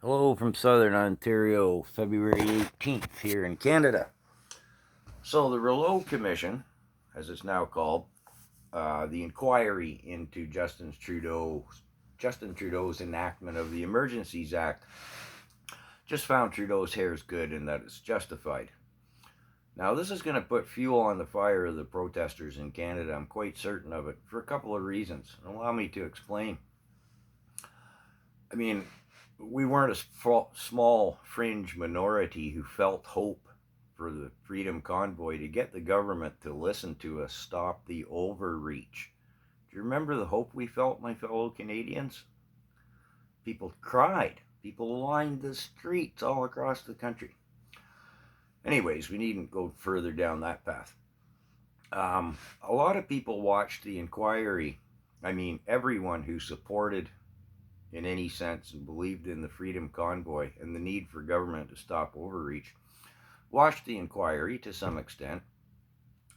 Hello from Southern Ontario, February 18th here in Canada. So the Rouleau Commission, as it's now called, the inquiry into Justin Trudeau's enactment of the Emergencies Act, just found Trudeau's hair is good and that it's justified. Now this is going to put fuel on the fire of the protesters in Canada. I'm quite certain of it for a couple of reasons. Allow me to explain. I mean, we weren't a small fringe minority who felt hope for the Freedom Convoy to get the government to listen to us, stop the overreach. Do you remember the hope we felt, my fellow Canadians? People cried. People lined the streets all across the country. Anyways, we needn't go further down that path. A lot of people watched the inquiry. I mean, everyone who supported in any sense and believed in the Freedom Convoy and the need for government to stop overreach, watched the inquiry to some extent,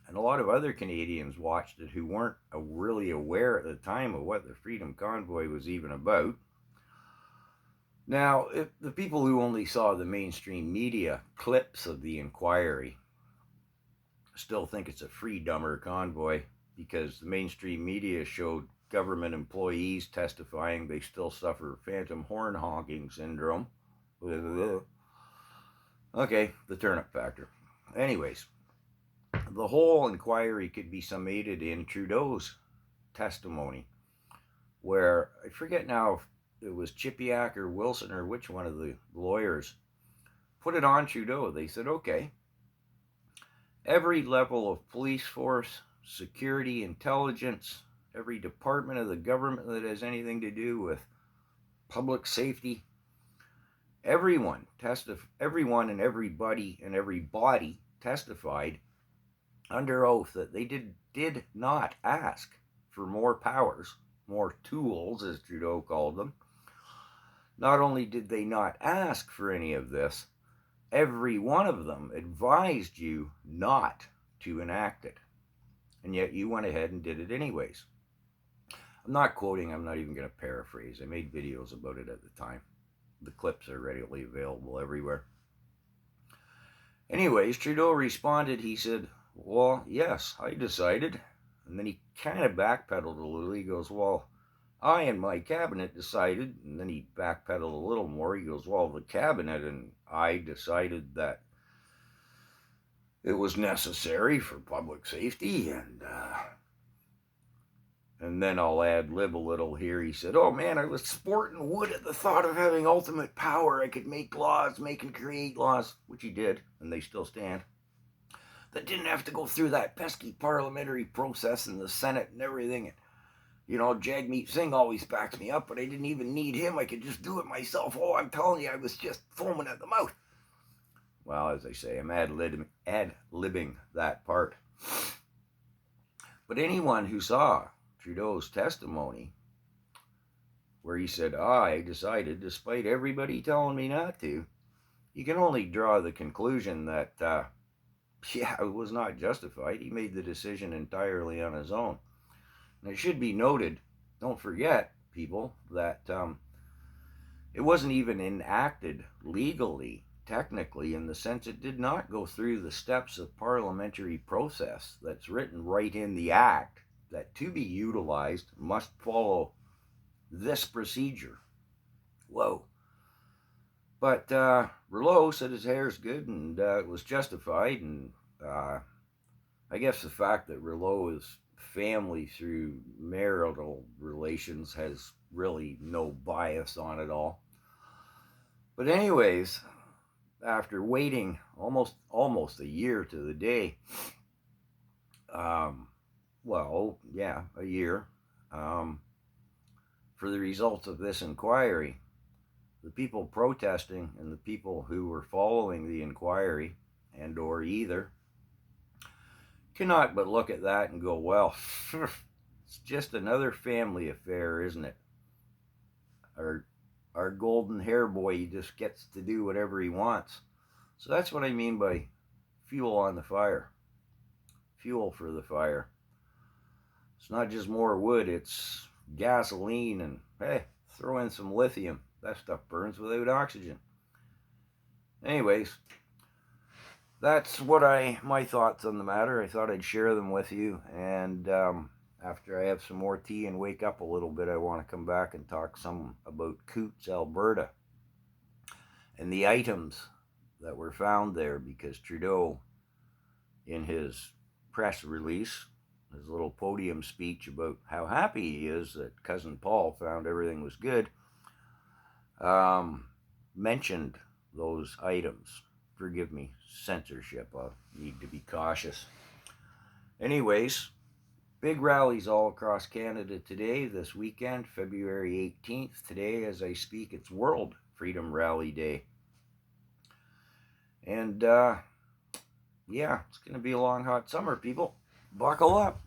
and a lot of other Canadians watched it who weren't really aware at the time of what the Freedom Convoy was even about. Now, if the people who only saw the mainstream media clips of the inquiry still think it's a freedomer convoy because the mainstream media showed government employees testifying they still suffer phantom horn honking syndrome. Okay, the turnip factor. Anyways, the whole inquiry could be summated in Trudeau's testimony, where I forget now if it was Chipiak or Wilson or which one of the lawyers put it on Trudeau. They said, okay, every level of police force, security, intelligence, every department of the government that has anything to do with public safety, everyone and everybody and every body testified under oath that they did not ask for more powers, more tools, as Trudeau called them. Not only did they not ask for any of this, every one of them advised you not to enact it. And yet you went ahead and did it anyways. I'm not quoting, I'm not even going to paraphrase. I made videos about it at the time. The clips are readily available everywhere. Anyways, Trudeau responded, he said, well, yes, I decided. And then he kind of backpedaled a little. He goes, well, I and my cabinet decided. And then he backpedaled a little more. He goes, well, the cabinet and I decided that it was necessary for public safety. And then I'll ad lib a little here. He said, oh man, I was sporting wood at the thought of having ultimate power. I could make laws, make and create laws, which he did, and they still stand, that didn't have to go through that pesky parliamentary process in the Senate and everything. And, you know, Jagmeet Singh always backs me up, but I didn't even need him. I could just do it myself. Oh, I'm telling you, I was just foaming at the mouth. Well, as I say, I'm ad-libbing that part. But anyone who saw Trudeau's testimony, where he said, I decided, despite everybody telling me not to, you can only draw the conclusion that, it was not justified. He made the decision entirely on his own. And it should be noted, don't forget, people, that it wasn't even enacted legally, technically, in the sense it did not go through the steps of parliamentary process that's written right in the act, that to be utilized must follow this procedure. Whoa. But Rouleau said his hair's good and it was justified. And I guess the fact that Rouleau is family through marital relations has really no bias on it all. But anyways, after waiting almost a year to the day, a year, for the results of this inquiry, the people protesting and the people who were following the inquiry and or either cannot but look at that and go, well, it's just another family affair, isn't it? Our golden hair boy, he just gets to do whatever he wants. So that's what I mean by fuel on the fire. Fuel for the fire. It's not just more wood, it's gasoline, and hey, throw in some lithium. That stuff burns without oxygen. Anyways, that's what my thoughts on the matter. I thought I'd share them with you. And after I have some more tea and wake up a little bit, I want to come back and talk some about Coutts, Alberta, and the items that were found there, because Trudeau, in his press release, his little podium speech about how happy he is that Cousin Paul found everything was good, mentioned those items. Forgive me, censorship. I need to be cautious. Anyways, big rallies all across Canada today, this weekend, February 18th. Today, as I speak, it's World Freedom Rally Day. And yeah, it's going to be a long, hot summer, people. Buckle up.